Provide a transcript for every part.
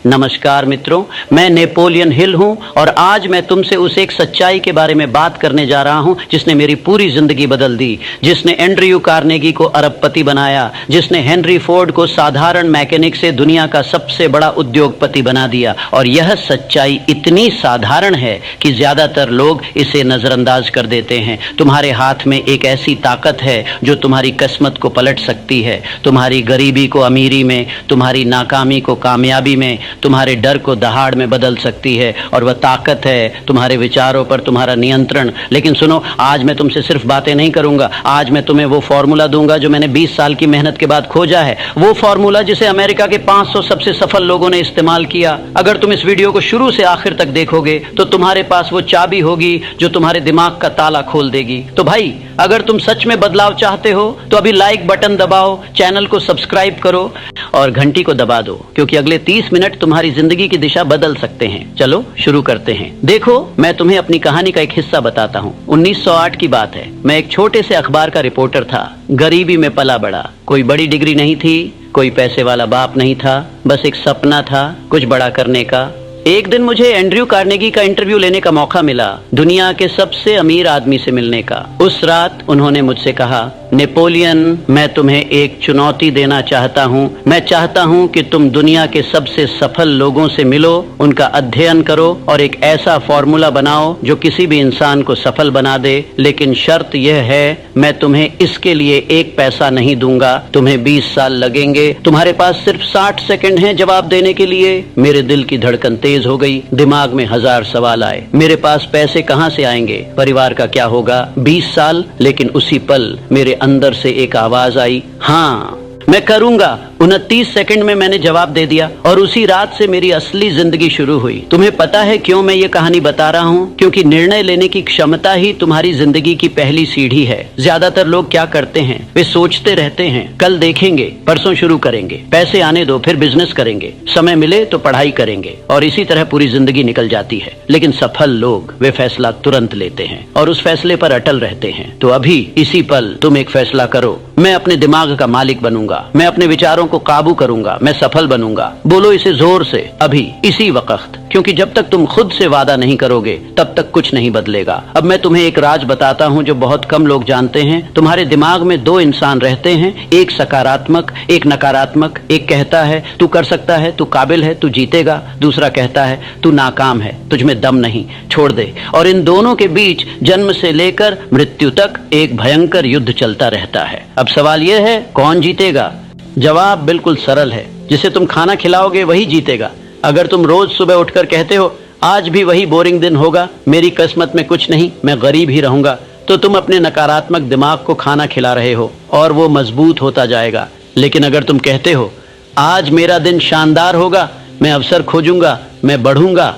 नमस्कार मित्रों, मैं नेपोलियन हिल हूं और आज मैं तुमसे उस एक सच्चाई के बारे में बात करने जा रहा हूं जिसने मेरी पूरी जिंदगी बदल दी, जिसने एंड्रयू कार्नेगी को अरबपति बनाया, जिसने हेनरी फोर्ड को साधारण मैकेनिक से दुनिया का सबसे बड़ा उद्योगपति बना दिया। और यह सच्चाई इतनी साधारण है कि ज्यादातर लोग इसे नजरअंदाज कर देते हैं। तुम्हारे हाथ में एक ऐसी ताकत है जो तुम्हारी किस्मत को पलट सकती है, तुम्हारी गरीबी को अमीरी में, तुम्हारी नाकामी को कामयाबी में, तुम्हारे डर को दहाड़ में बदल सकती है। और वह ताकत है तुम्हारे विचारों पर तुम्हारा नियंत्रण। लेकिन सुनो, आज मैं तुमसे सिर्फ बातें नहीं करूंगा, आज मैं तुम्हें वो फॉर्मूला दूंगा जो मैंने 20 साल की मेहनत के बाद खोजा है, वो फॉर्मूला जिसे अमेरिका के 500 सबसे सफल लोगों ने इस्तेमाल किया। अगर तुम इस वीडियो को शुरू से आखिर तक देखोगे तो तुम्हारे पास वो चाबी होगी जो तुम्हारे दिमाग का ताला खोल देगी। तो भाई, अगर तुम सच में बदलाव चाहते हो तो अभी लाइक बटन दबाओ, चैनल को सब्सक्राइब करो और घंटी को दबा दो, क्योंकि अगले 30 मिनट तुम्हारी जिंदगी की दिशा बदल सकते हैं। चलो शुरू करते हैं। देखो, मैं तुम्हें अपनी कहानी का एक हिस्सा बताता हूँ। 1908 की बात है। मैं एक छोटे से अखबार का रिपोर्टर था। गरीबी में पला बड़ा, कोई बड़ी डिग्री नहीं थी, कोई पैसे वाला बाप नहीं था, बस एक सपना था कुछ बड़ा करने का। एक दिन मुझे एंड्रयू कार्नेगी का इंटरव्यू लेने का मौका मिला, दुनिया के सबसे अमीर आदमी से मिलने का। उस रात उन्होंने मुझसे कहा, नेपोलियन, मैं तुम्हें एक चुनौती देना चाहता हूँ। मैं चाहता हूँ कि तुम दुनिया के सबसे सफल लोगों से मिलो, उनका अध्ययन करो और एक ऐसा फॉर्मूला बनाओ जो किसी भी इंसान को सफल बना दे। लेकिन शर्त यह है, मैं तुम्हें इसके लिए एक पैसा नहीं दूंगा। तुम्हें 20 साल लगेंगे। तुम्हारे पास सिर्फ 60 सेकंड हैं जवाब देने के लिए। मेरे दिल की धड़कन तेज हो गई, दिमाग में 1000 सवाल आए। मेरे पास पैसे कहाँ से आएंगे? परिवार का क्या होगा? 20 साल। लेकिन उसी पल मेरे अंदर से एक आवाज आई, हाँ मैं करूंगा। 29 सेकंड में मैंने जवाब दे दिया और उसी रात से मेरी असली जिंदगी शुरू हुई। तुम्हें पता है क्यों मैं ये कहानी बता रहा हूँ? क्योंकि निर्णय लेने की क्षमता ही तुम्हारी जिंदगी की पहली सीढ़ी है। ज्यादातर लोग क्या करते हैं, वे सोचते रहते हैं कल देखेंगे, परसों शुरू करेंगे, पैसे आने दो फिर बिजनेस करेंगे, समय मिले तो पढ़ाई करेंगे, और इसी तरह पूरी जिंदगी निकल जाती है। लेकिन सफल लोग वे फैसला तुरंत लेते हैं और उस फैसले पर अटल रहते हैं। तो अभी इसी पल तुम एक फैसला करो, मैं अपने दिमाग का मालिक बनूंगा, मैं अपने विचारों को काबू करूंगा, मैं सफल बनूंगा। बोलो इसे जोर से, अभी इसी वक्त, क्योंकि जब तक तुम खुद से वादा नहीं करोगे तब तक कुछ नहीं बदलेगा। अब मैं तुम्हें एक राज बताता हूं जो बहुत कम लोग जानते हैं। तुम्हारे दिमाग में 2 इंसान रहते हैं, एक सकारात्मक, एक नकारात्मक। एक कहता है तू कर सकता है, तू काबिल है, तू जीतेगा। दूसरा कहता है तू नाकाम है, तुझमें दम नहीं, छोड़ दे। और इन दोनों के बीच जन्म से लेकर मृत्यु तक एक भयंकर युद्ध चलता रहता है। अब सवाल यह है, कौन जीतेगा? जवाब बिल्कुल सरल है, जिसे तुम खाना खिलाओगे वही जीतेगा। अगर तुम रोज सुबह उठकर कहते हो आज भी वही बोरिंग दिन होगा, मेरी किस्मत में कुछ नहीं, मैं गरीब ही रहूंगा, तो तुम अपने नकारात्मक दिमाग को खाना खिला रहे हो और वो मजबूत होता जाएगा। लेकिन अगर तुम कहते हो आज मेरा दिन शानदार होगा, मैं अवसर खोजूंगा, मैं बढ़ूंगा,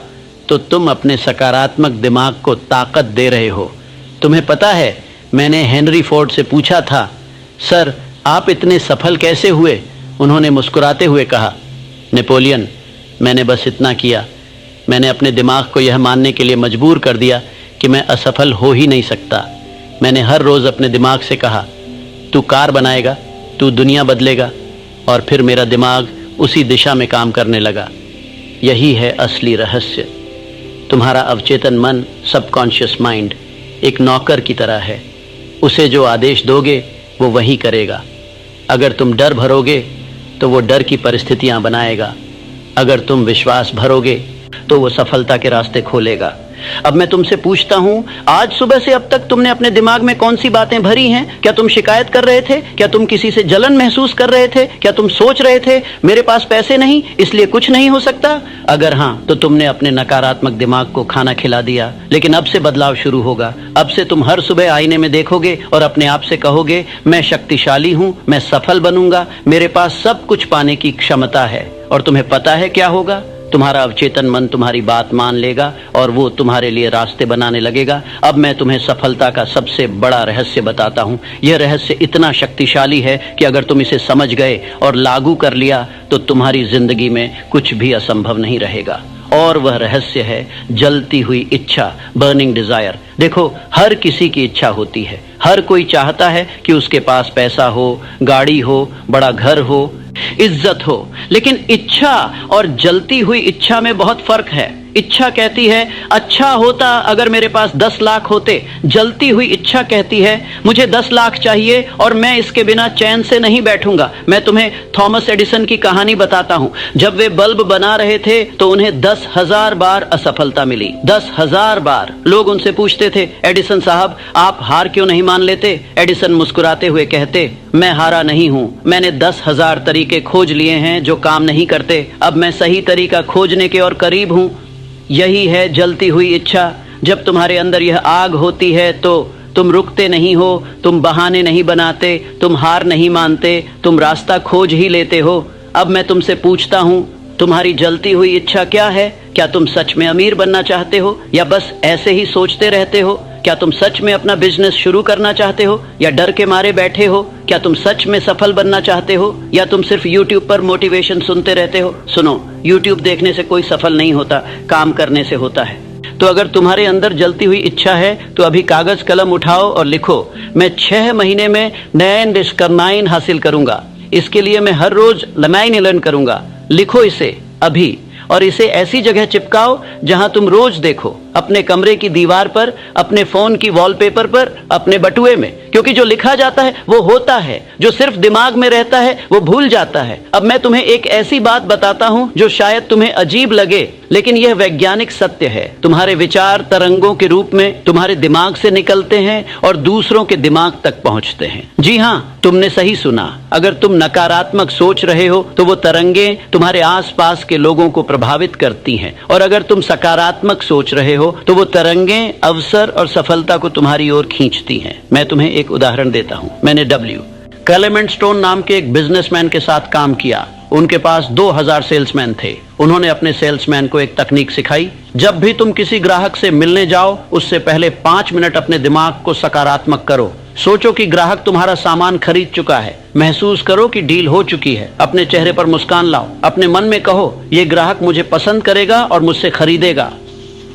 तो तुम अपने सकारात्मक दिमाग को ताकत दे रहे हो। तुम्हें पता है, मैंने हेनरी फोर्ड से पूछा था, सर आप इतने सफल कैसे हुए? उन्होंने मुस्कुराते हुए कहा, नेपोलियन, मैंने बस इतना किया, मैंने अपने दिमाग को यह मानने के लिए मजबूर कर दिया कि मैं असफल हो ही नहीं सकता। मैंने हर रोज़ अपने दिमाग से कहा, तू कार बनाएगा, तू दुनिया बदलेगा, और फिर मेरा दिमाग उसी दिशा में काम करने लगा। यही है असली रहस्य। तुम्हारा अवचेतन मन, सबकॉन्शियस माइंड, एक नौकर की तरह है। उसे जो आदेश दोगे वो वही करेगा। अगर तुम डर भरोगे तो वो डर की परिस्थितियां बनाएगा। अगर तुम विश्वास भरोगे तो वो सफलता के रास्ते खोलेगा। अब मैं तुमसे पूछता हूं, आज सुबह से अब तक तुमने अपने दिमाग में कौन सी बातें भरी हैं? क्या तुम शिकायत कर रहे थे? क्या तुम किसी से जलन महसूस कर रहे थे? क्या तुम सोच रहे थे मेरे पास पैसे नहीं इसलिए कुछ नहीं हो सकता? अगर हाँ, तो तुमने अपने नकारात्मक दिमाग को खाना खिला दिया। लेकिन अब से बदलाव शुरू होगा। अब से तुम हर सुबह आईने में देखोगे और अपने आप से कहोगे, मैं शक्तिशाली हूं, मैं सफल बनूंगा, मेरे पास सब कुछ पाने की क्षमता है। और तुम्हें पता है क्या होगा? तुम्हारा अवचेतन मन तुम्हारी बात मान लेगा और वो तुम्हारे लिए रास्ते बनाने लगेगा। अब मैं तुम्हें सफलता का सबसे बड़ा रहस्य बताता हूँ। यह रहस्य इतना शक्तिशाली है कि अगर तुम इसे समझ गए और लागू कर लिया तो तुम्हारी जिंदगी में कुछ भी असंभव नहीं रहेगा। और वह रहस्य है जलती हुई इच्छा, बर्निंग डिजायर। देखो, हर किसी की इच्छा होती है, हर कोई चाहता है कि उसके पास पैसा हो, गाड़ी हो, बड़ा घर हो, इज्जत हो। लेकिन इच्छा और जलती हुई इच्छा में बहुत फर्क है। इच्छा कहती है अच्छा होता अगर मेरे पास 10 लाख होते। जलती हुई इच्छा कहती है मुझे 10 लाख चाहिए और मैं इसके बिना चैन से नहीं बैठूंगा। मैं तुम्हें थॉमस एडिसन की कहानी बताता हूं। जब वे बल्ब बना रहे थे तो उन्हें 10,000 बार असफलता मिली। 10,000 बार। लोग उनसे पूछते थे एडिसन साहब आप हार क्यों नहीं मान लेते? एडिसन मुस्कुराते हुए कहते मैं हारा नहीं हूं। मैंने 10,000 तरीके खोज लिए हैं जो काम नहीं करते। अब मैं सही तरीका खोजने के और करीब हूं। यही है जलती हुई इच्छा। जब तुम्हारे अंदर यह आग होती है तो तुम रुकते नहीं हो, तुम बहाने नहीं बनाते, तुम हार नहीं मानते, तुम रास्ता खोज ही लेते हो। अब मैं तुमसे पूछता हूं तुम्हारी जलती हुई इच्छा क्या है? क्या तुम सच में अमीर बनना चाहते हो या बस ऐसे ही सोचते रहते हो? क्या तुम सच में अपना बिजनेस शुरू करना चाहते हो या डर के मारे बैठे हो? क्या तुम सच में सफल बनना चाहते हो या तुम सिर्फ YouTube पर मोटिवेशन सुनते रहते हो? सुनो, YouTube देखने से कोई सफल नहीं होता, काम करने से होता है। तो अगर तुम्हारे अंदर जलती हुई इच्छा है तो अभी कागज कलम उठाओ और लिखो मैं 6 महीने में 9 हासिल करूंगा। इसके लिए मैं हर रोज 9 करूंगा। लिखो इसे अभी और इसे ऐसी जगह चिपकाओ जहां तुम रोज देखो, अपने कमरे की दीवार पर, अपने फोन की वॉलपेपर पर, अपने बटुए में। क्योंकि जो लिखा जाता है वो होता है, जो सिर्फ दिमाग में रहता है वो भूल जाता है। अब मैं तुम्हें एक ऐसी बात बताता हूं जो शायद तुम्हें अजीब लगे, लेकिन यह वैज्ञानिक सत्य है। तुम्हारे विचार तरंगों के रूप में तुम्हारे दिमाग से निकलते हैं और दूसरों के दिमाग तक पहुंचते हैं। जी हां, तुमने सही सुना। अगर तुम नकारात्मक सोच रहे हो तो वो तरंगे तुम्हारे आसपास के लोगों को प्रभावित करती हैं, और अगर तुम सकारात्मक सोच रहे हो तो वो तरंगें अवसर और सफलता को तुम्हारी ओर खींचती हैं। मैं तुम्हें एक उदाहरण देता हूं। मैंने क्लेमेंट स्टोन नाम के एक बिजनेसमैन के साथ काम किया। उनके पास 2000 सेल्समैन थे। उन्होंने अपने सेल्समैन को एक तकनीक सिखाई। जब भी तुम किसी ग्राहक से मिलने जाओ उससे पहले 5 मिनट अपने दिमाग को सकारात्मक करो। सोचो कि ग्राहक तुम्हारा सामान खरीद चुका है। महसूस करो कि डील हो चुकी है। अपने चेहरे पर मुस्कान लाओ। अपने मन में कहो ये ग्राहक मुझे पसंद करेगा और मुझसे खरीदेगा।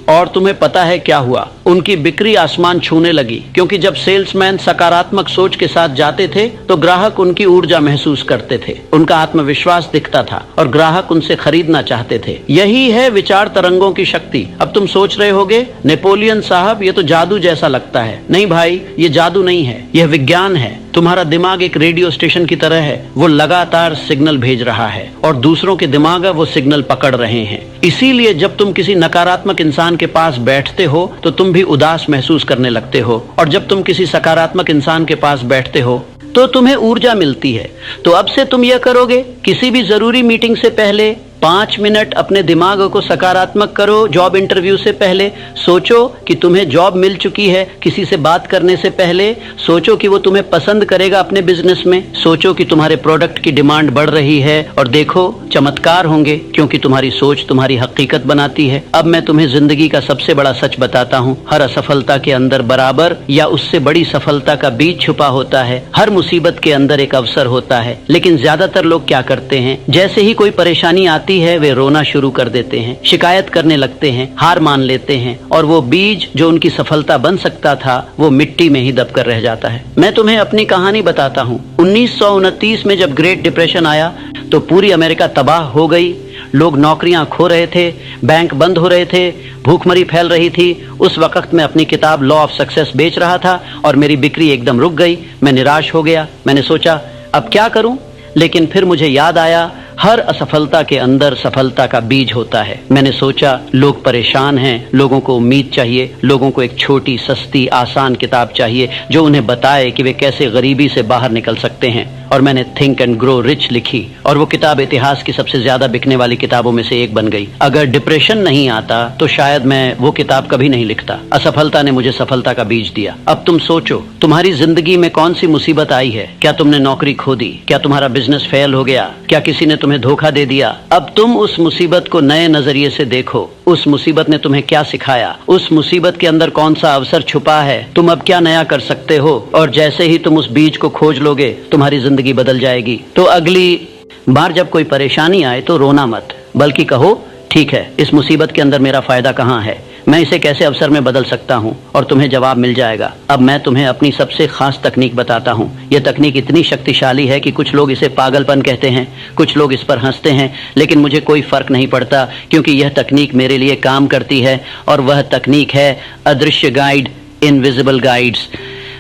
और तुम्हें पता है क्या हुआ? उनकी बिक्री आसमान छूने लगी, क्योंकि जब सेल्समैन सकारात्मक सोच के साथ जाते थे तो ग्राहक उनकी ऊर्जा महसूस करते थे, उनका आत्मविश्वास दिखता था और ग्राहक उनसे खरीदना चाहते थे। यही है विचार तरंगों की शक्ति। अब तुम सोच रहे होगे नेपोलियन साहब ये तो जादू जैसा लगता है। नहीं भाई, ये जादू नहीं है, यह विज्ञान है। तुम्हारा दिमाग एक रेडियो स्टेशन की तरह है। वो लगातार सिग्नल भेज रहा है और दूसरों के दिमाग वो सिग्नल पकड़ रहे हैं। इसीलिए जब तुम किसी नकारात्मक इंसान के पास बैठते हो तो तुम भी उदास महसूस करने लगते हो, और जब तुम किसी सकारात्मक इंसान के पास बैठते हो तो तुम्हें ऊर्जा मिलती है। तो अब से तुम यह करोगे, किसी भी जरूरी मीटिंग से पहले 5 मिनट अपने दिमाग को सकारात्मक करो। जॉब इंटरव्यू से पहले सोचो कि तुम्हें जॉब मिल चुकी है। किसी से बात करने से पहले सोचो कि वो तुम्हें पसंद करेगा अपने बिजनेस में। सोचो कि तुम्हारे प्रोडक्ट की डिमांड बढ़ रही है, और देखो चमत्कार होंगे, क्योंकि तुम्हारी सोच तुम्हारी हकीकत बनाती है। अब मैं तुम्हें जिंदगी का सबसे बड़ा सच बताता हूँ। हर असफलता के अंदर बराबर या उससे बड़ी सफलता का बीज छुपा होता है। हर मुसीबत के अंदर एक अवसर होता है। लेकिन ज्यादातर लोग क्या करते हैं, जैसे ही कोई परेशानी आती है वे रोना शुरू कर देते हैं, शिकायत करने लगते हैं, हार मान लेते हैं, और वो बीज जो उनकी सफलता बन सकता था वो मिट्टी में ही दबकर रह जाता है। मैं तुम्हें अपनी कहानी बताता हूँ। 1929 में जब ग्रेट डिप्रेशन आया तो पूरी अमेरिका तबाह हो गई। लोग नौकरियां खो रहे थे, बैंक बंद हो रहे थे, भूखमरी फैल रही थी। उस वक्त मैं अपनी किताब लॉ ऑफ सक्सेस बेच रहा था और मेरी बिक्री एकदम रुक गई। मैं निराश हो गया। मैंने सोचा अब क्या करूं, लेकिन फिर मुझे याद आया हर असफलता के अंदर सफलता का बीज होता है। मैंने सोचा लोग परेशान हैं, लोगों को उम्मीद चाहिए, लोगों को एक छोटी सस्ती आसान किताब चाहिए जो उन्हें बताए कि वे कैसे गरीबी से बाहर निकल सकते हैं। और मैंने थिंक एंड ग्रो रिच लिखी, और वो किताब इतिहास की सबसे ज्यादा बिकने वाली किताबों में से एक बन गई। अगर डिप्रेशन नहीं आता तो शायद मैं वो किताब कभी नहीं लिखता। असफलता ने मुझे सफलता का बीज दिया। अब तुम सोचो तुम्हारी जिंदगी में कौन सी मुसीबत आई है? क्या तुमने नौकरी खो दी? क्या तुम्हारा बिजनेस फेल हो गया? क्या किसी ने तुम्हें धोखा दे दिया? अब तुम उस मुसीबत को नए नजरिए से देखो। उस मुसीबत ने तुम्हें क्या सिखाया? उस मुसीबत के अंदर कौन सा अवसर छुपा है? तुम अब क्या नया कर सकते हो? और जैसे ही तुम उस बीज को खोज लोगे तुम्हारी जिंदगी बदल जाएगी। तो अगली बार जब कोई परेशानी आए तो रोना मत, बल्कि कहो ठीक है, इस मुसीबत के अंदर मेरा फायदा कहाँ है? मैं इसे कैसे अवसर में बदल सकता हूँ, और तुम्हें जवाब मिल जाएगा। अब मैं तुम्हें अपनी सबसे खास तकनीक बताता हूँ। यह तकनीक इतनी शक्तिशाली है कि कुछ लोग इसे पागलपन कहते हैं, कुछ लोग इस पर हंसते हैं, लेकिन मुझे कोई फर्क नहीं पड़ता, क्योंकि यह तकनीक मेरे लिए काम करती है। और वह तकनीक है अदृश्य गाइड, इनविजिबल गाइड्स।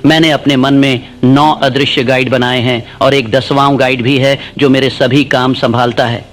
मैंने अपने मन में 9 अदृश्य गाइड बनाए हैं, और एक 10वां गाइड भी है जो मेरे सभी काम संभालता है।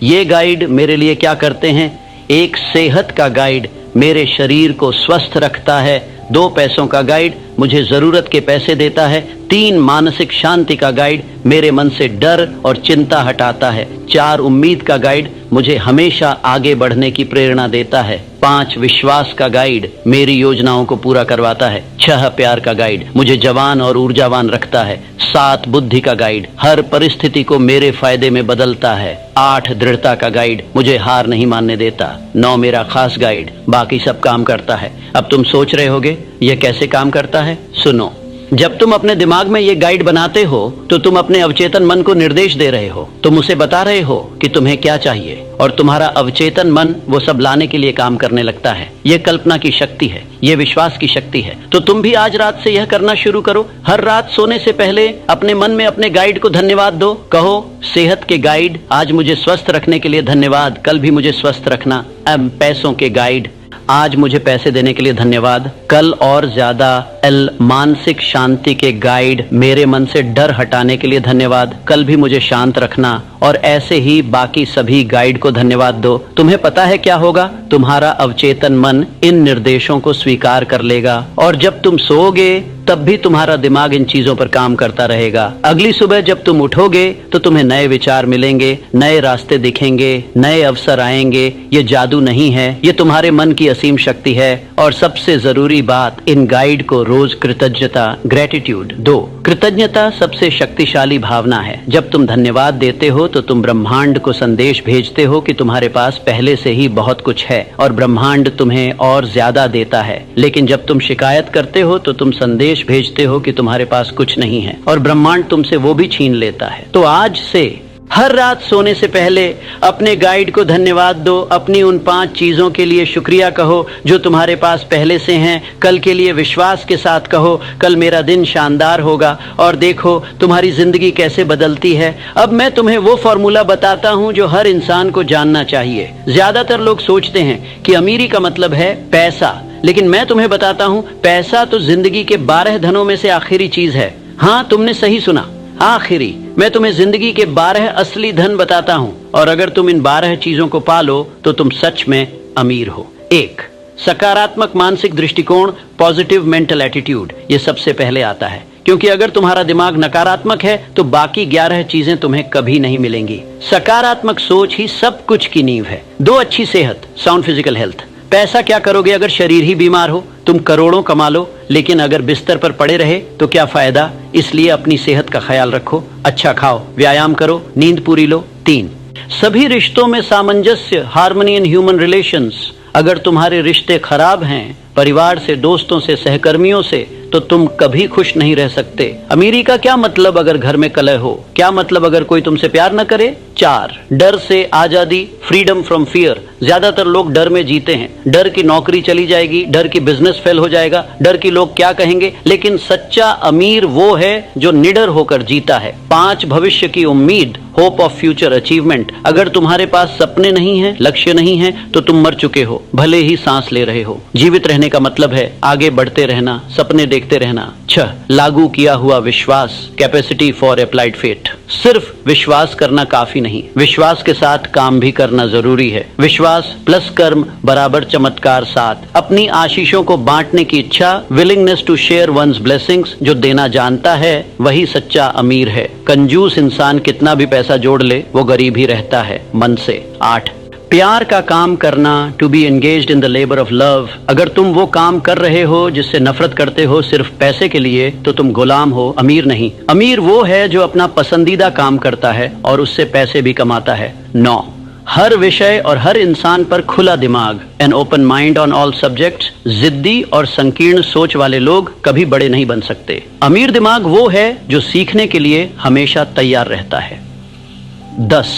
ये गाइड मेरे लिए क्या करते हैं? एक सेहत का गाइड मेरे शरीर को स्वस्थ रखता है। 2 पैसों का गाइड मुझे जरूरत के पैसे देता है। 3 मानसिक शांति का गाइड मेरे मन से डर और चिंता हटाता है। 4 उम्मीद का गाइड मुझे हमेशा आगे बढ़ने की प्रेरणा देता है। 5 विश्वास का गाइड मेरी योजनाओं को पूरा करवाता है। 6 प्यार का गाइड मुझे जवान और ऊर्जावान रखता है। 7 बुद्धि का गाइड हर परिस्थिति को मेरे फायदे में बदलता है। 8 दृढ़ता का गाइड मुझे हार नहीं मानने देता। 9 मेरा खास गाइड बाकी सब काम करता है। अब तुम सोच रहे होगे यह कैसे काम करता है? सुनो, जब तुम अपने दिमाग में ये गाइड बनाते हो तो तुम अपने अवचेतन मन को निर्देश दे रहे हो। तुम उसे बता रहे हो कि तुम्हें क्या चाहिए, और तुम्हारा अवचेतन मन वो सब लाने के लिए काम करने लगता है। ये कल्पना की शक्ति है, ये विश्वास की शक्ति है। तो तुम भी आज रात से यह करना शुरू करो। हर रात सोने से पहले अपने मन में अपने गाइड को धन्यवाद दो। कहो, सेहत के गाइड आज मुझे स्वस्थ रखने के लिए धन्यवाद, कल भी मुझे स्वस्थ रखना। पैसों के गाइड आज मुझे पैसे देने के लिए धन्यवाद, कल और ज्यादा। मानसिक शांति के गाइड मेरे मन से डर हटाने के लिए धन्यवाद, कल भी मुझे शांत रखना। और ऐसे ही बाकी सभी गाइड को धन्यवाद दो। तुम्हें पता है क्या होगा? तुम्हारा अवचेतन मन इन निर्देशों को स्वीकार कर लेगा, और जब तुम सोओगे तब भी तुम्हारा दिमाग इन चीजों पर काम करता रहेगा। अगली सुबह जब तुम उठोगे तो तुम्हें नए विचार मिलेंगे, नए रास्ते दिखेंगे, नए अवसर आएंगे। ये जादू नहीं है, ये तुम्हारे मन की असीम शक्ति है। और सबसे जरूरी बात, इन गाइड को रोज कृतज्ञता, ग्रेटिट्यूड दो। कृतज्ञता सबसे शक्तिशाली भावना है। जब तुम धन्यवाद देते हो तो तुम ब्रह्मांड को संदेश भेजते हो कि तुम्हारे पास पहले से ही बहुत कुछ है, और ब्रह्मांड तुम्हें और ज्यादा देता है। लेकिन जब तुम शिकायत करते हो तो तुम संदेश भेजते हो कि तुम्हारे पास कुछ नहीं है, और ब्रह्मांड तुमसे वो भी छीन लेता है। तो आज से हर रात सोने से पहले अपने गाइड को धन्यवाद दो। अपनी उन 5 चीजों के लिए शुक्रिया कहो जो तुम्हारे पास पहले से हैं। कल के लिए विश्वास के साथ कहो, कल मेरा दिन शानदार होगा, और देखो तुम्हारी जिंदगी कैसे बदलती है। अब मैं तुम्हें वो फॉर्मूला बताता हूँ जो हर इंसान को जानना चाहिए। ज्यादातर लोग सोचते हैं कि अमीरी का मतलब है पैसा, लेकिन मैं तुम्हें बताता हूँ पैसा तो जिंदगी के 12 धनों में से आखिरी चीज है। हाँ, तुमने सही सुना, आखिरी। मैं तुम्हें जिंदगी के 12 असली धन बताता हूँ, और अगर तुम इन 12 चीजों को पालो तो तुम सच में अमीर हो। 1, सकारात्मक मानसिक दृष्टिकोण, पॉजिटिव मेंटल एटीट्यूड। ये सबसे पहले आता है, क्योंकि अगर तुम्हारा दिमाग नकारात्मक है तो बाकी 11 चीजें तुम्हें कभी नहीं मिलेंगी। सकारात्मक सोच ही सब कुछ की नींव है। 2, अच्छी सेहत, साउंड फिजिकल हेल्थ। पैसा क्या करोगे अगर शरीर ही बीमार हो? तुम करोड़ों कमा लो, लेकिन अगर बिस्तर पर पड़े रहे तो क्या फायदा? इसलिए अपनी सेहत का ख्याल रखो, अच्छा खाओ, व्यायाम करो, नींद पूरी लो। 3, सभी रिश्तों में सामंजस्य, हार्मनी इन ह्यूमन रिलेशंस। अगर तुम्हारे रिश्ते खराब हैं, परिवार से, दोस्तों से, सहकर्मियों से, तो तुम कभी खुश नहीं रह सकते। अमीरी का क्या मतलब अगर घर में कलह हो? क्या मतलब अगर कोई तुमसे प्यार न करे? 4, डर से आजादी, फ्रीडम फ्रॉम फियर। ज्यादातर लोग डर में जीते हैं। डर की नौकरी चली जाएगी, डर की बिजनेस फेल हो जाएगा, डर की लोग क्या कहेंगे। लेकिन सच्चा अमीर वो है जो निडर होकर जीता है। 5, भविष्य की उम्मीद, होप ऑफ फ्यूचर अचीवमेंट। अगर तुम्हारे पास सपने नहीं है, लक्ष्य नहीं है, तो तुम मर चुके हो, भले ही सांस ले रहे हो। जीवित रहने का मतलब है आगे बढ़ते रहना, सपने देखते रहना। 6, लागू किया हुआ विश्वास, कैपेसिटी फॉर अप्लाइड फेट। सिर्फ विश्वास करना काफी नहीं, विश्वास के साथ काम भी करना जरूरी है। विश्वास प्लस कर्म बराबर चमत्कार 7, अपनी आशीषों को बांटने की इच्छा, willingness to share one's blessings. जो देना जानता है वही सच्चा अमीर है। कंजूस इंसान कितना भी पैसा जोड़ ले वो गरीब ही रहता है मन से। 8, प्यार का काम करना, to be engaged in the labour of love. अगर तुम वो काम कर रहे हो जिससे नफरत करते हो सिर्फ पैसे के लिए, तो तुम गुलाम हो, अमीर नहीं। अमीर वो है जो अपना पसंदीदा काम करता है और उससे पैसे भी कमाता है। 9, हर विषय और हर इंसान पर खुला दिमाग, an open mind on all subjects. जिद्दी और संकीर्ण सोच वाले लोग कभी बड़े नहीं बन सकते। अमीर दिमाग वो है जो सीखने के लिए हमेशा तैयार रहता है। 10,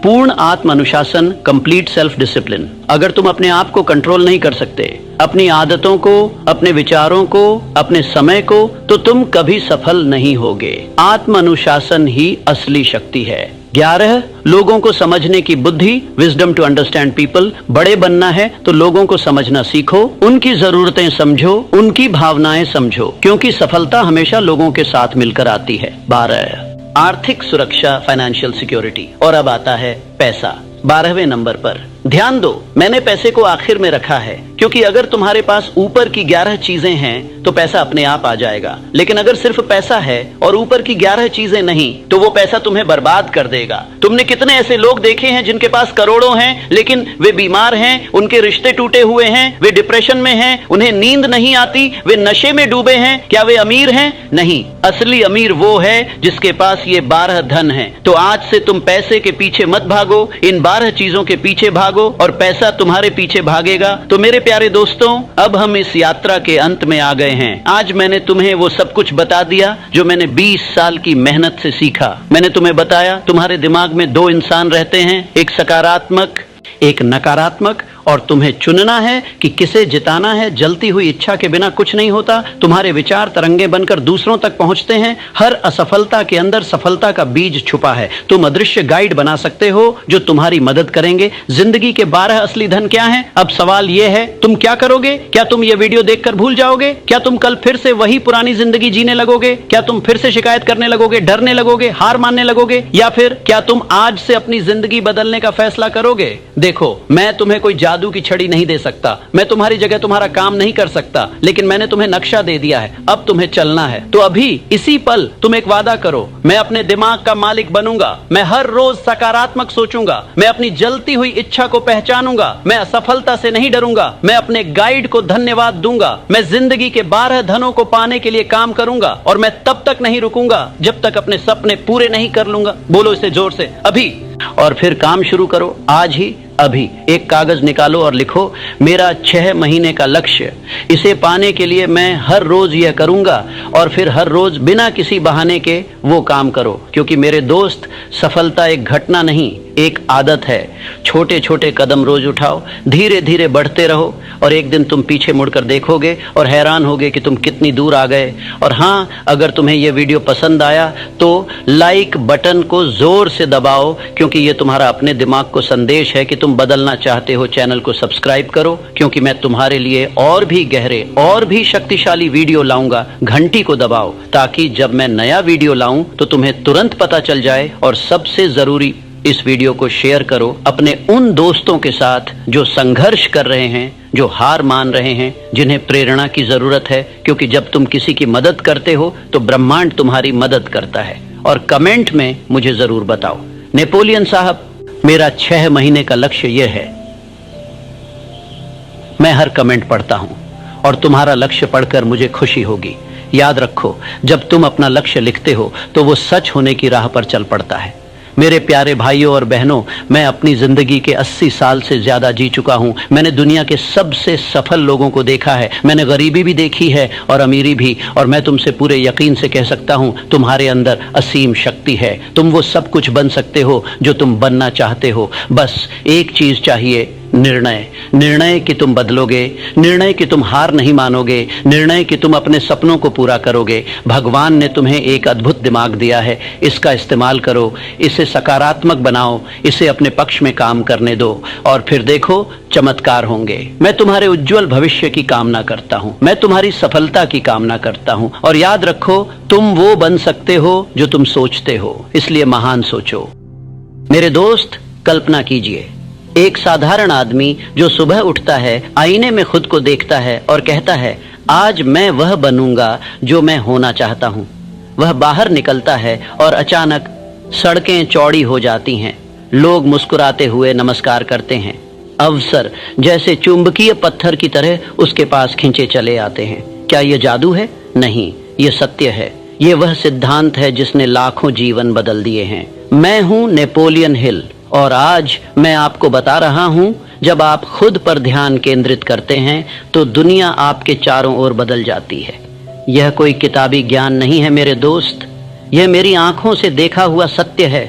पूर्ण आत्म अनुशासन, कंप्लीट सेल्फ डिसिप्लिन। अगर तुम अपने आप को कंट्रोल नहीं कर सकते, अपनी आदतों को, अपने विचारों को, अपने समय को, तो तुम कभी सफल नहीं होगे। आत्म अनुशासन ही असली शक्ति है। 11 लोगों को समझने की बुद्धि, विजडम टू अंडरस्टैंड पीपल। बड़े बनना है तो लोगों को समझना सीखो, उनकी जरूरतें समझो, उनकी भावनाएं समझो, क्योंकि सफलता हमेशा लोगों के साथ मिलकर आती है। 12 आर्थिक सुरक्षा, फाइनेंशियल सिक्योरिटी। और अब आता है पैसा, 12वें नंबर पर। ध्यान दो, मैंने पैसे को आखिर में रखा है, क्योंकि अगर तुम्हारे पास ऊपर की 11 चीजें हैं तो पैसा अपने आप आ जाएगा। लेकिन अगर सिर्फ पैसा है और ऊपर की 11 चीजें नहीं, तो वो पैसा तुम्हें बर्बाद कर देगा। तुमने कितने ऐसे लोग देखे हैं जिनके पास करोड़ों हैं, लेकिन वे बीमार हैं, उनके रिश्ते टूटे हुए हैं, वे डिप्रेशन में हैं, उन्हें नींद नहीं आती, वे नशे में डूबे हैं। क्या वे अमीर हैं? नहीं। असली अमीर वो है जिसके पास ये 12 धन है। तो आज से तुम पैसे के पीछे मत भागो, इन 12 चीजों के पीछे भागो और पैसा तुम्हारे पीछे भागेगा। तो मेरे प्यारे दोस्तों, अब हम इस यात्रा के अंत में आ गए हैं। आज मैंने तुम्हें वो सब कुछ बता दिया जो मैंने 20 साल की मेहनत से सीखा। मैंने तुम्हें बताया तुम्हारे दिमाग में 2 इंसान रहते हैं, एक सकारात्मक, एक नकारात्मक, और तुम्हें चुनना है कि किसे जिताना है। जलती हुई इच्छा के बिना कुछ नहीं होता। तुम्हारे विचार तरंगे बनकर दूसरों तक पहुंचते हैं। हर असफलता के अंदर सफलता का बीज छुपा है। तुम अदृश्य गाइड बना सकते हो जो तुम्हारी मदद करेंगे। जिंदगी के 12 असली धन क्या हैं? अब सवाल यह है, तुम क्या करोगे? क्या तुम ये वीडियो देखकर भूल जाओगे? क्या तुम कल फिर से वही पुरानी जिंदगी जीने लगोगे? क्या तुम फिर से शिकायत करने लगोगे, डरने लगोगे, हार मानने लगोगे? या फिर क्या तुम आज से अपनी जिंदगी बदलने का फैसला करोगे? देखो, मैं तुम्हें कोई जादू की छड़ी नहीं दे सकता, मैं तुम्हारी जगह तुम्हारा काम नहीं कर सकता, लेकिन मैंने तुम्हें नक्शा दे दिया है। अब तुम्हें चलना है। तो अभी इसी पल तुम एक वादा करो, मैं अपने दिमाग का मालिक बनूंगा, मैं हर रोज सकारात्मक सोचूंगा, मैं अपनी जलती हुई इच्छा को पहचानूंगा, मैं असफलता से नहीं डरूंगा, मैं अपने गाइड को धन्यवाद दूंगा, मैं जिंदगी के 12 धनों को पाने के लिए काम करूंगा, और मैं तब तक नहीं रुकूंगा जब तक अपने सपने पूरे नहीं कर लूंगा। बोलो इसे जोर से, अभी। और फिर काम शुरू करो, आज ही, अभी। एक कागज निकालो और लिखो, मेरा 6 महीने का लक्ष्य, इसे पाने के लिए मैं हर रोज यह करूंगा। और फिर हर रोज बिना किसी बहाने के वो काम करो, क्योंकि मेरे दोस्त, सफलता एक घटना नहीं, एक आदत है। छोटे छोटे कदम रोज उठाओ, धीरे धीरे बढ़ते रहो, और एक दिन तुम पीछे मुड़कर देखोगे और हैरान होगे कि तुम कितनी दूर आ गए। और हाँ, अगर तुम्हें यह वीडियो पसंद आया तो लाइक बटन को जोर से दबाओ, क्योंकि यह तुम्हारा अपने दिमाग को संदेश है कि तुम बदलना चाहते हो। चैनल को सब्सक्राइब करो, क्योंकि मैं तुम्हारे लिए और भी गहरे, और भी शक्तिशाली वीडियो लाऊंगा। घंटी को दबाओ, ताकि जब मैं नया वीडियो लाऊं तो तुम्हें तुरंत पता चल जाए। और सबसे जरूरी, इस वीडियो को शेयर करो अपने उन दोस्तों के साथ जो संघर्ष कर रहे हैं, जो हार मान रहे हैं, जिन्हें प्रेरणा की जरूरत है। क्योंकि जब तुम किसी की मदद करते हो तो ब्रह्मांड तुम्हारी मदद करता है। और कमेंट में मुझे जरूर बताओ, नेपोलियन साहब, मेरा 6 महीने का लक्ष्य यह है। मैं हर कमेंट पढ़ता हूं और तुम्हारा लक्ष्य पढ़कर मुझे खुशी होगी। याद रखो, जब तुम अपना लक्ष्य लिखते हो तो वो सच होने की राह पर चल पड़ता है। मेरे प्यारे भाइयों और बहनों, मैं अपनी जिंदगी के 80 साल से ज्यादा जी चुका हूं। मैंने दुनिया के सबसे सफल लोगों को देखा है। मैंने गरीबी भी देखी है और अमीरी भी। और मैं तुमसे पूरे यकीन से कह सकता हूं, तुम्हारे अंदर असीम शक्ति है। तुम वो सब कुछ बन सकते हो जो तुम बनना चाहते हो। बस एक चीज चाहिए, निर्णय। निर्णय कि तुम बदलोगे, निर्णय कि तुम हार नहीं मानोगे, निर्णय कि तुम अपने सपनों को पूरा करोगे। भगवान ने तुम्हें एक अद्भुत दिमाग दिया है, इसका इस्तेमाल करो, इसे सकारात्मक बनाओ, इसे अपने पक्ष में काम करने दो, और फिर देखो चमत्कार होंगे। मैं तुम्हारे उज्जवल भविष्य की कामना करता हूं, मैं तुम्हारी सफलता की कामना करता हूं। और याद रखो, तुम वो बन सकते हो जो तुम सोचते हो, इसलिए महान सोचो। मेरे दोस्त, कल्पना कीजिए, एक साधारण आदमी जो सुबह उठता है, आईने में खुद को देखता है और कहता है, आज मैं वह बनूंगा जो मैं होना चाहता हूं। वह बाहर निकलता है और अचानक सड़कें चौड़ी हो जाती हैं, लोग मुस्कुराते हुए नमस्कार करते हैं, अवसर जैसे चुंबकीय पत्थर की तरह उसके पास खींचे चले आते हैं। क्या यह जादू है? नहीं, यह सत्य है। यह वह सिद्धांत है जिसने लाखों जीवन बदल दिए हैं। मैं हूं नेपोलियन हिल, और आज मैं आपको बता रहा हूं, जब आप खुद पर ध्यान केंद्रित करते हैं तो दुनिया आपके चारों ओर बदल जाती है। यह कोई किताबी ज्ञान नहीं है मेरे दोस्त, यह मेरी आंखों से देखा हुआ सत्य है।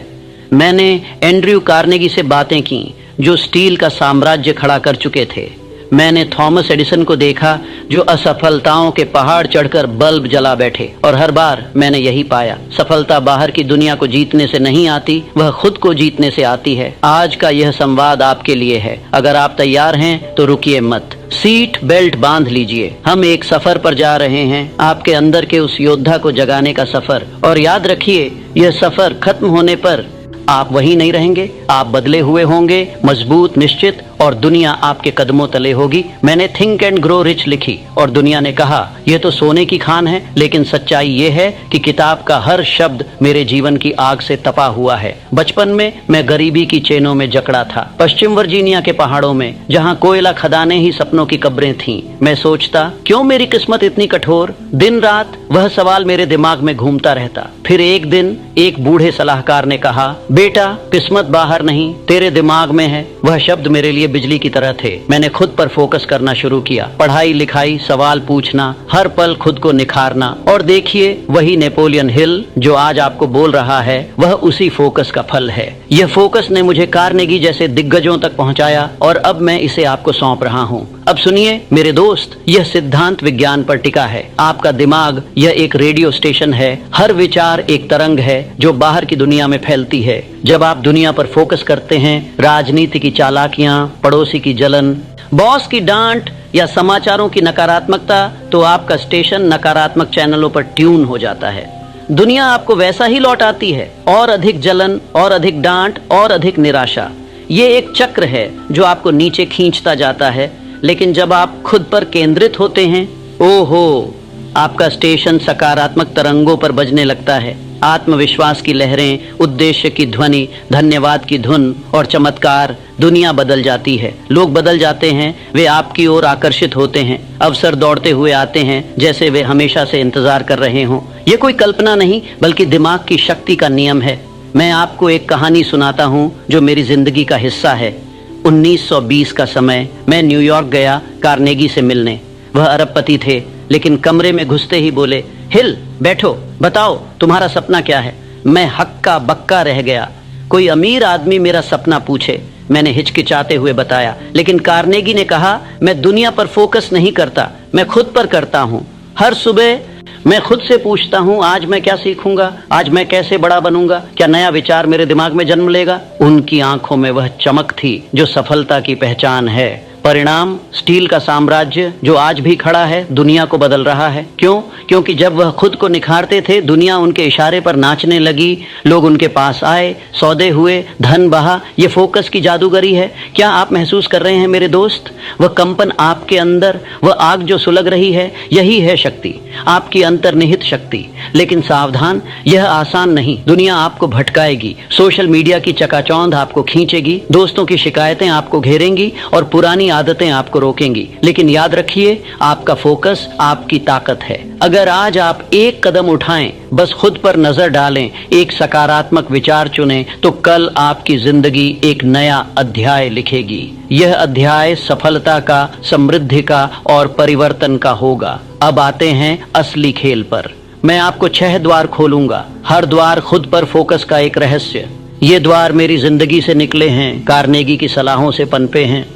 मैंने एंड्रयू कार्नेगी से बातें की जो स्टील का साम्राज्य खड़ा कर चुके थे। मैंने थॉमस एडिसन को देखा जो असफलताओं के पहाड़ चढ़कर बल्ब जला बैठे, और हर बार मैंने यही पाया, सफलता बाहर की दुनिया को जीतने से नहीं आती, वह खुद को जीतने से आती है। आज का यह संवाद आपके लिए है। अगर आप तैयार हैं तो रुकिए मत, सीट बेल्ट बांध लीजिए। हम एक सफर पर जा रहे हैं, आपके अंदर के उस योद्धा को जगाने का सफर। और याद रखिए, यह सफर खत्म होने पर आप वहीं नहीं रहेंगे, आप बदले हुए होंगे, मजबूत, निश्चित, और दुनिया आपके कदमों तले होगी। मैंने थिंक एंड ग्रो रिच लिखी और दुनिया ने कहा यह तो सोने की खान है, लेकिन सच्चाई ये है कि किताब का हर शब्द मेरे जीवन की आग से तपा हुआ है। बचपन में मैं गरीबी की चेनों में जकड़ा था, पश्चिम वर्जीनिया के पहाड़ों में, जहाँ कोयला खदानें ही सपनों की कब्रें थीं। मैं सोचता, क्यों मेरी किस्मत इतनी कठोर? दिन रात वह सवाल मेरे दिमाग में घूमता रहता। फिर एक दिन एक बूढ़े सलाहकार ने कहा, बेटा, किस्मत बाहर नहीं, तेरे दिमाग में है। वह शब्द मेरे लिए बिजली की तरह थे। मैंने खुद पर फोकस करना शुरू किया, पढ़ाई लिखाई, सवाल पूछना, हर पल खुद को निखारना। और देखिए, वही नेपोलियन हिल जो आज आपको बोल रहा है, वह उसी फोकस का फल है। यह फोकस ने मुझे कार्नेगी जैसे दिग्गजों तक पहुंचाया और अब मैं इसे आपको सौंप रहा हूँ। अब सुनिए मेरे दोस्त, यह सिद्धांत विज्ञान पर टिका है। आपका दिमाग यह एक रेडियो स्टेशन है। हर विचार एक तरंग है जो बाहर की दुनिया में फैलती है। जब आप दुनिया पर फोकस करते हैं, राजनीति की चालाकियां, पड़ोसी की जलन, बॉस की डांट या समाचारों की नकारात्मकता, तो आपका स्टेशन नकारात्मक चैनलों पर ट्यून हो जाता है। दुनिया आपको वैसा ही लौट आती है, और अधिक जलन, और अधिक डांट, और अधिक निराशा। ये एक चक्र है जो आपको नीचे खींचता जाता है। लेकिन जब आप खुद पर केंद्रित होते हैं, ओहो, आपका स्टेशन सकारात्मक तरंगों पर बजने लगता है। आत्मविश्वास की लहरें, उद्देश्य की ध्वनि, धन्यवाद की धुन और चमत्कार। दुनिया बदल जाती है, लोग बदल जाते हैं, वे आपकी ओर आकर्षित होते हैं, अवसर दौड़ते हुए आते हैं जैसे वे हमेशा से इंतजार कर रहे हों। ये कोई कल्पना नहीं, बल्कि दिमाग की शक्ति का नियम है। मैं आपको एक कहानी सुनाता हूँ जो मेरी जिंदगी का हिस्सा है। 1920 का समय, मैं न्यूयॉर्क गया कार्नेगी से मिलने। वह अरबपति थे, लेकिन कमरे में घुसते ही बोले, हिल, बैठो, बताओ तुम्हारा सपना क्या है। मैं हक्का बक्का रह गया। कोई अमीर आदमी मेरा सपना पूछे, मैंने हिचकिचाते हुए बताया। लेकिन कार्नेगी ने कहा, मैं दुनिया पर फोकस नहीं करता, मैं खुद पर करता हूँ। हर सुबह मैं खुद से पूछता हूँ, आज मैं क्या सीखूंगा, आज मैं कैसे बड़ा बनूंगा, क्या नया विचार मेरे दिमाग में जन्म लेगा। उनकी आंखों में वह चमक थी जो सफलता की पहचान है। परिणाम, स्टील का साम्राज्य जो आज भी खड़ा है, दुनिया को बदल रहा है। क्यों? क्योंकि जब वह खुद को निखारते थे, दुनिया उनके इशारे पर नाचने लगी। लोग उनके पास आए, सौदे हुए, धन बहा। ये फोकस की जादूगरी है। क्या आप महसूस कर रहे हैं मेरे दोस्त? वह कंपन आपके अंदर, वह आग जो सुलग रही है, यही है शक्ति, आपकी अंतर्निहित शक्ति। लेकिन सावधान, यह आसान नहीं। दुनिया आपको भटकाएगी, सोशल मीडिया की चकाचौंध आपको खींचेगी, दोस्तों की शिकायतें आपको घेरेंगी और पुरानी आदतें आपको रोकेंगी। लेकिन याद रखिए, आपका फोकस आपकी ताकत है। अगर आज आप एक कदम उठाएं, बस खुद पर नजर डालें, एक सकारात्मक विचार चुनें, तो कल आपकी जिंदगी एक नया अध्याय लिखेगी। यह अध्याय सफलता का, समृद्धि का और परिवर्तन का होगा। अब आते हैं असली खेल पर। मैं आपको 6 द्वार खोलूंगा, हर द्वार खुद पर फोकस का एक रहस्य। ये द्वार मेरी जिंदगी से निकले हैं, कार्नेगी की सलाहों से पनपे हैं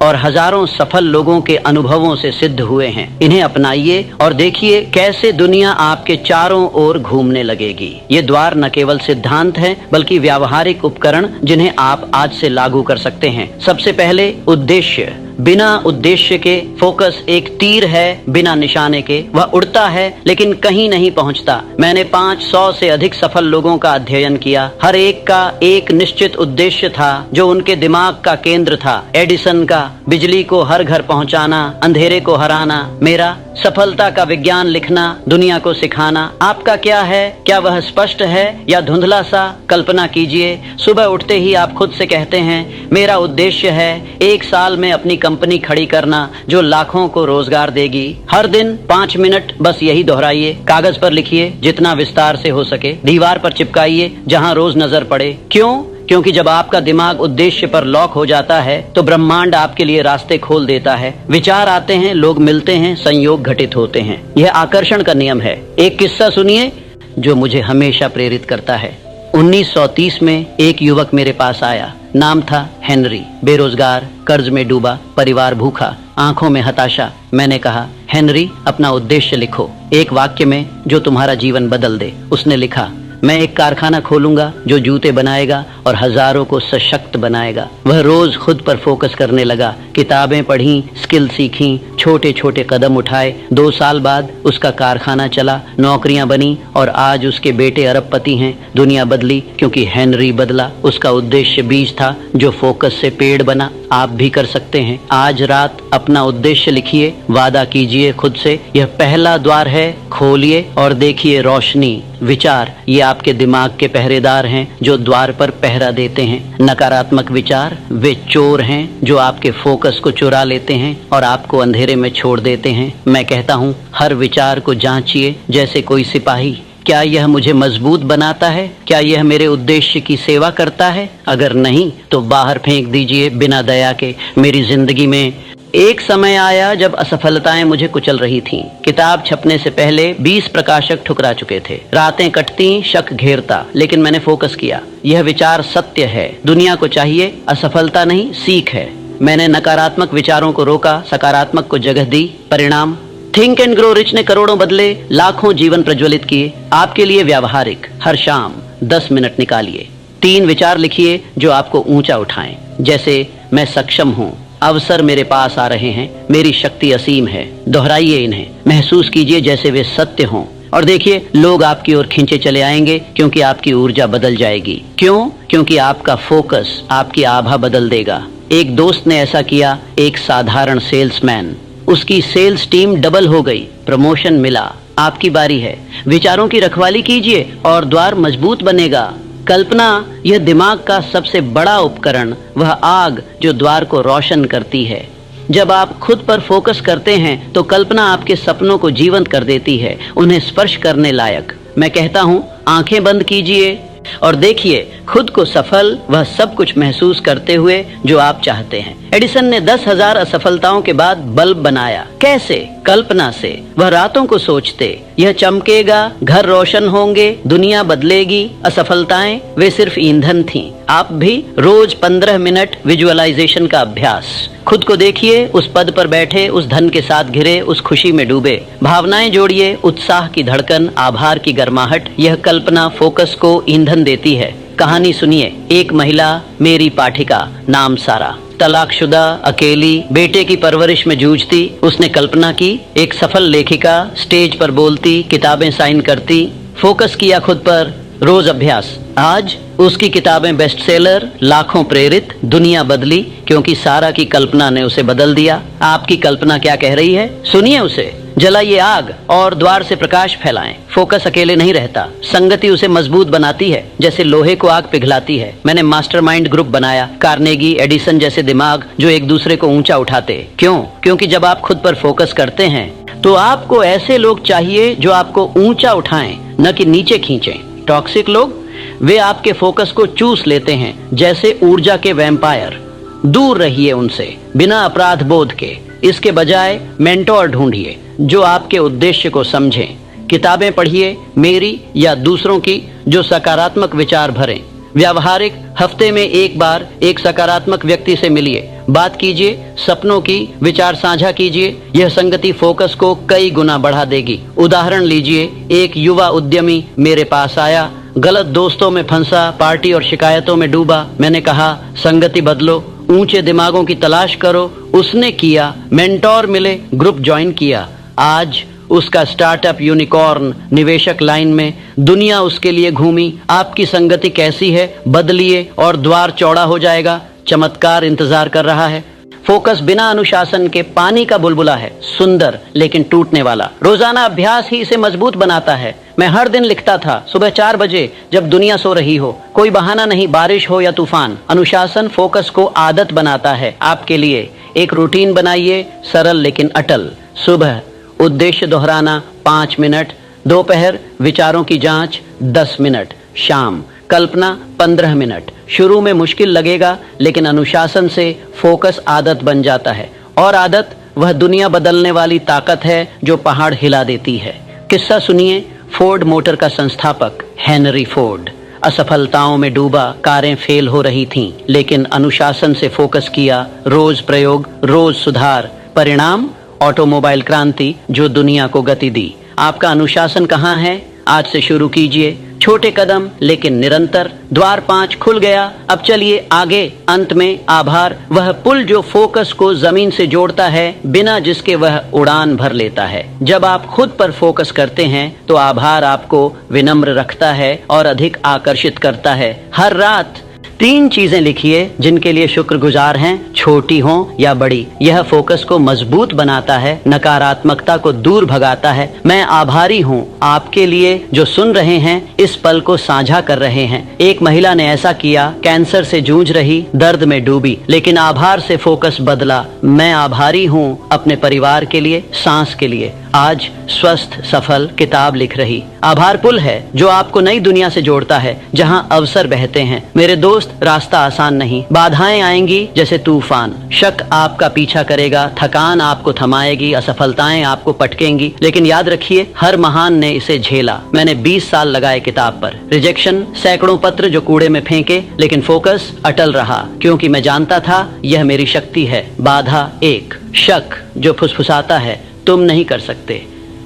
और हजारों सफल लोगों के अनुभवों से सिद्ध हुए हैं। इन्हें अपनाइए और देखिए कैसे दुनिया आपके चारों ओर घूमने लगेगी। ये द्वार न केवल सिद्धांत हैं, बल्कि व्यावहारिक उपकरण जिन्हें आप आज से लागू कर सकते हैं। सबसे पहले, उद्देश्य। बिना उद्देश्य के फोकस एक तीर है बिना निशाने के। वह उड़ता है लेकिन कहीं नहीं पहुंचता। मैंने 500 से अधिक सफल लोगों का अध्ययन किया। हर एक का एक निश्चित उद्देश्य था जो उनके दिमाग का केंद्र था। एडिसन का बिजली को हर घर पहुंचाना, अंधेरे को हराना। मेरा सफलता का विज्ञान लिखना, दुनिया को सिखाना। आपका क्या है? क्या वह स्पष्ट है या धुंधला सा? कल्पना कीजिए, सुबह उठते ही आप खुद से कहते हैं, मेरा उद्देश्य है 1 साल में अपनी कंपनी खड़ी करना जो लाखों को रोजगार देगी। हर दिन 5 मिनट बस यही दोहराइए। कागज पर लिखिए, जितना विस्तार से हो सके। दीवार पर चिपकाइए, जहां रोज नजर पड़े। क्यों? क्योंकि जब आपका दिमाग उद्देश्य पर लॉक हो जाता है तो ब्रह्मांड आपके लिए रास्ते खोल देता है। विचार आते हैं, लोग मिलते हैं, संयोग घटित होते हैं। यह आकर्षण का नियम है। एक किस्सा सुनिए जो मुझे हमेशा प्रेरित करता है। 1930 में एक युवक मेरे पास आया। नाम था हेनरी। बेरोजगार, कर्ज में डूबा, परिवार भूखा, आंखों में हताशा। मैंने कहा, हेनरी, अपना उद्देश्य लिखो, एक वाक्य में जो तुम्हारा जीवन बदल दे। उसने लिखा, मैं एक कारखाना खोलूंगा जो जूते बनाएगा और हजारों को सशक्त बनाएगा। वह रोज खुद पर फोकस करने लगा, किताबें पढ़ी, स्किल सीखी, छोटे छोटे कदम उठाए। 2 साल बाद उसका कारखाना चला, नौकरियां बनी और आज उसके बेटे अरबपति हैं। दुनिया बदली क्योंकि हेनरी बदला। उसका उद्देश्य बीज था जो फोकस से पेड़ बना। आप भी कर सकते हैं। आज रात अपना उद्देश्य लिखिए, वादा कीजिए खुद से, यह पहला द्वार है, खोलिए और देखिए रोशनी। विचार ये आपके दिमाग के पहरेदार हैं जो द्वार पर पहरा देते हैं। नकारात्मक विचार वे चोर हैं जो आपके फोकस को चुरा लेते हैं और आपको अंधेरे में छोड़ देते हैं। मैं कहता हूँ, हर विचार को जांचिए जैसे कोई सिपाही। क्या यह मुझे मजबूत बनाता है? क्या यह मेरे उद्देश्य की सेवा करता है? अगर नहीं तो बाहर फेंक दीजिए बिना दया के। मेरी जिंदगी में एक समय आया जब असफलताएं मुझे कुचल रही थीं। किताब छपने से पहले 20 प्रकाशक ठुकरा चुके थे। रातें कटती, शक घेरता, लेकिन मैंने फोकस किया। यह विचार सत्य है, दुनिया को चाहिए असफलता नहीं, सीख है। मैंने नकारात्मक विचारों को रोका, सकारात्मक को जगह दी। परिणाम, थिंक एंड ग्रो रिच ने करोड़ों बदले, लाखों जीवन प्रज्वलित किए। आपके लिए व्यावहारिक, हर शाम 10 मिनट निकालिए। 3 विचार लिखिए जो आपको ऊंचा उठाएं, जैसे मैं सक्षम हूँ, अवसर मेरे पास आ रहे हैं, मेरी शक्ति असीम है। दोहराइए इन्हें, महसूस कीजिए जैसे वे सत्य हों और देखिए लोग आपकी ओर खींचे चले आएंगे क्योंकि आपकी ऊर्जा बदल जाएगी। क्यों? क्योंकि आपका फोकस आपकी आभा बदल देगा। एक दोस्त ने ऐसा किया, एक साधारण सेल्समैन, उसकी सेल्स टीम डबल हो गई, प्रमोशन मिला। आपकी बारी है। विचारों की रखवाली कीजिए और द्वार मजबूत बनेगा। कल्पना यह दिमाग का सबसे बड़ा उपकरण, वह आग जो द्वार को रोशन करती है। जब आप खुद पर फोकस करते हैं तो कल्पना आपके सपनों को जीवंत कर देती है, उन्हें स्पर्श करने लायक। मैं कहता हूँ, आंखें बंद कीजिए और देखिए खुद को सफल, वह सब कुछ महसूस करते हुए जो आप चाहते हैं। एडिसन ने 10,000 असफलताओं के बाद बल्ब बनाया। कैसे? कल्पना से। वह रातों को सोचते, यह चमकेगा, घर रोशन होंगे, दुनिया बदलेगी। असफलताएं वे सिर्फ ईंधन थीं। आप भी रोज 15 मिनट विजुअलाइजेशन का अभ्यास। खुद को देखिए, उस पद पर बैठे, उस धन के साथ घिरे, उस खुशी में डूबे। भावनाएं जोड़िए, उत्साह की धड़कन, आभार की गर्माहट। यह कल्पना फोकस को ईंधन देती है। कहानी सुनिए। एक महिला, मेरी पाठिका, नाम सारा, तलाकशुदा, अकेली, बेटे की परवरिश में जूझती। उसने कल्पना की, एक सफल लेखिका, स्टेज पर बोलती, किताबें साइन करती। फोकस किया खुद पर, रोज अभ्यास। आज उसकी किताबें बेस्ट सेलर, लाखों प्रेरित, दुनिया बदली क्योंकि सारा की कल्पना ने उसे बदल दिया। आपकी कल्पना क्या कह रही है? सुनिए उसे। जलाइए आग और द्वार से प्रकाश फैलाएं। फोकस अकेले नहीं रहता, संगति उसे मजबूत बनाती है, जैसे लोहे को आग पिघलाती है। मैंने मास्टरमाइंड ग्रुप बनाया, कार्नेगी, एडिसन जैसे दिमाग जो एक दूसरे को ऊंचा उठाते। क्यों? क्योंकि जब आप खुद पर फोकस करते हैं तो आपको ऐसे लोग चाहिए जो आपको ऊंचा उठाएं, न कि नीचे खींचें। टॉक्सिक लोग, वे आपके फोकस को चूस लेते हैं जैसे ऊर्जा के वैम्पायर। दूर रहिए उनसे बिना अपराध बोध के। इसके बजाय मेंटोर ढूंढिए जो आपके उद्देश्य को समझें। किताबें पढ़िए, मेरी या दूसरों की, जो सकारात्मक विचार भरें। व्यावहारिक, हफ्ते में एक बार एक सकारात्मक व्यक्ति से मिलिए, बात कीजिए, सपनों की, विचार साझा कीजिए। यह संगति फोकस को कई गुना बढ़ा देगी। उदाहरण लीजिए, एक युवा उद्यमी मेरे पास आया, गलत दोस्तों में फंसा, पार्टी और शिकायतों में डूबा। मैंने कहा, संगति बदलो, ऊंचे दिमागों की तलाश करो। उसने किया, मेंटोर मिले, ग्रुप ज्वाइन किया। आज उसका स्टार्टअप यूनिकॉर्न, निवेशक लाइन में, दुनिया उसके लिए घूमी। आपकी संगति कैसी है? बदलिए और द्वार चौड़ा हो जाएगा। चमत्कार इंतजार कर रहा है। फोकस बिना अनुशासन के पानी का बुलबुला है, सुंदर लेकिन टूटने वाला। रोजाना अभ्यास ही इसे मजबूत बनाता है। मैं हर दिन लिखता था, सुबह 4 बजे, जब दुनिया सो रही हो। कोई बहाना नहीं, बारिश हो या तूफान। अनुशासन फोकस को आदत बनाता है। आपके लिए एक रूटीन बनाइए, सरल लेकिन अटल। सुबह उद्देश्य दोहराना 5 मिनट, दोपहर विचारों की जांच 10 मिनट, शाम कल्पना 15 मिनट। शुरू में मुश्किल लगेगा, लेकिन अनुशासन से फोकस आदत बन जाता है। और आदत वह दुनिया बदलने वाली ताकत है जो पहाड़ हिला देती है। किस्सा सुनिए। फोर्ड मोटर का संस्थापक हेनरी फोर्ड असफलताओं में डूबा, कारें फेल हो रही थीं, लेकिन अनुशासन से फोकस किया, रोज प्रयोग, रोज सुधार, परिणाम ऑटोमोबाइल क्रांति जो दुनिया को गति दी। आपका अनुशासन कहाँ है? आज से शुरू कीजिए, छोटे कदम लेकिन निरंतर। द्वार 5 खुल गया, अब चलिए आगे। अंत में आभार, वह पुल जो फोकस को जमीन से जोड़ता है, बिना जिसके वह उड़ान भर लेता है। जब आप खुद पर फोकस करते हैं तो आभार आपको विनम्र रखता है और अधिक आकर्षित करता है। हर रात 3 चीजें लिखिए जिनके लिए शुक्रगुजार हैं, छोटी हो या बड़ी। यह फोकस को मजबूत बनाता है, नकारात्मकता को दूर भगाता है। मैं आभारी हूँ आपके लिए जो सुन रहे हैं, इस पल को साझा कर रहे हैं। एक महिला ने ऐसा किया, कैंसर से जूझ रही, दर्द में डूबी, लेकिन आभार से फोकस बदला। मैं आभारी हूँ अपने परिवार के लिए, सांस के लिए। आज स्वस्थ सफल किताब लिख रही। आभार पुल है जो आपको नई दुनिया से जोड़ता है, जहाँ अवसर बहते हैं। मेरे दोस्त, रास्ता आसान नहीं, बाधाएं आएंगी जैसे तूफान। शक आपका पीछा करेगा, थकान आपको थमाएगी, असफलताएं आपको पटकेंगी, लेकिन याद रखिए हर महान ने इसे झेला। मैंने 20 साल लगाए किताब पर। रिजेक्शन, सैकड़ों पत्र जो कूड़े में फेंके, लेकिन फोकस अटल रहा, क्योंकि मैं जानता था यह मेरी शक्ति है। बाधा 1, शक जो फुसफुसाता है तुम नहीं कर सकते।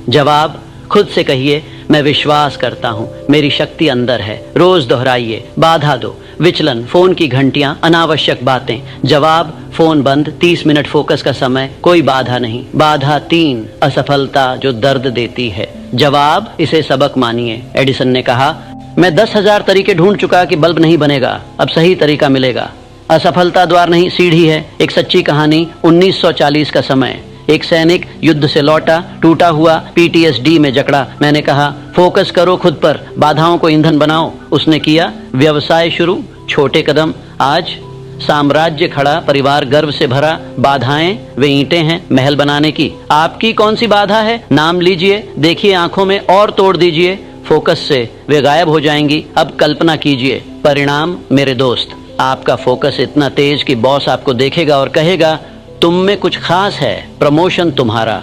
जवाब, खुद से कहिए मैं विश्वास करता हूँ, मेरी शक्ति अंदर है। रोज दोहराइए। बाधा 2, विचलन, फोन की घंटियां, अनावश्यक बातें। जवाब, फोन बंद, 30 मिनट फोकस का समय, कोई बाधा नहीं। बाधा 3, असफलता जो दर्द देती है। जवाब, इसे सबक मानिए। एडिसन ने कहा, मैं 10,000 तरीके ढूंढ चुका कि बल्ब नहीं बनेगा, अब सही तरीका मिलेगा। असफलता द्वार नहीं, सीढ़ी है। एक सच्ची कहानी, 1940 का समय। एक सैनिक युद्ध से लौटा, टूटा हुआ, PTSD में जकड़ा। मैंने कहा, फोकस करो खुद पर, बाधाओं को ईंधन बनाओ। उसने किया, व्यवसाय शुरू, छोटे कदम। आज साम्राज्य खड़ा, परिवार गर्व से भरा। बाधाएं वे ईंटें हैं महल बनाने की। आपकी कौन सी बाधा है? नाम लीजिए, देखिए आंखों में और तोड़ दीजिए। फोकस से वे गायब हो जाएंगी। अब कल्पना कीजिए परिणाम। मेरे दोस्त, आपका फोकस इतना तेज कि बॉस आपको देखेगा और कहेगा, तुम में कुछ खास है, प्रमोशन तुम्हारा।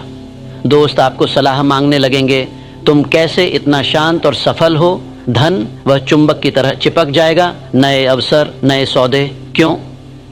दोस्त आपको सलाह मांगने लगेंगे, तुम कैसे इतना शांत और सफल हो। धन वह चुंबक की तरह चिपक जाएगा, नए अवसर, नए सौदे। क्यों?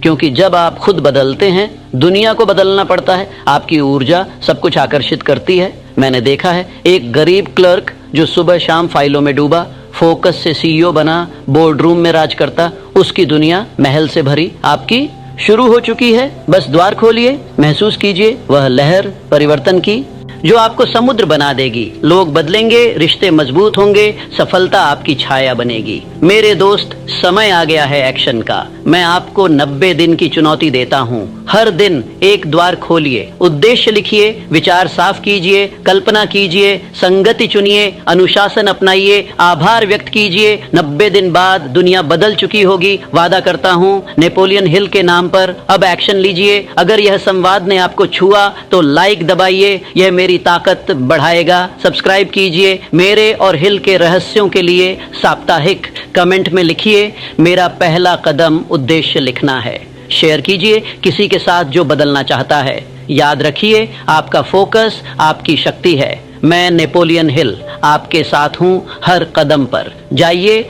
क्योंकि जब आप खुद बदलते हैं, दुनिया को बदलना पड़ता है। आपकी ऊर्जा सब कुछ आकर्षित करती है। मैंने देखा है, एक गरीब क्लर्क जो सुबह शाम फाइलों में डूबा, फोकस से CEO बना, बोर्ड रूम में राज करता। उसकी दुनिया महल से भरी। आपकी शुरू हो चुकी है, बस द्वार खोलिए, महसूस कीजिए वह लहर परिवर्तन की जो आपको समुद्र बना देगी। लोग बदलेंगे, रिश्ते मजबूत होंगे, सफलता आपकी छाया बनेगी। मेरे दोस्त, समय आ गया है एक्शन का। मैं आपको 90 दिन की चुनौती देता हूँ। हर दिन एक द्वार खोलिए, उद्देश्य लिखिए, विचार साफ कीजिए, कल्पना कीजिए, संगति चुनिए, अनुशासन अपनाइए, आभार व्यक्त कीजिए। 90 दिन बाद दुनिया बदल चुकी होगी, वादा करता हूँ। नेपोलियन हिल के नाम पर अब एक्शन लीजिए। अगर यह संवाद ने आपको छुआ तो लाइक दबाइए, यह मेरी ताकत बढ़ाएगा। सब्सक्राइब कीजिए। मेरे और हिल के रहस्यों के लिए साप्ताहिक कमेंट में लिखिए, मेरा पहला कदम उद्देश्य लिखना है। शेयर कीजिए किसी के साथ जो बदलना चाहता है। याद रखिए, आपका फोकस आपकी शक्ति है। मैं नेपोलियन हिल आपके साथ हूँ हर कदम पर। जाइए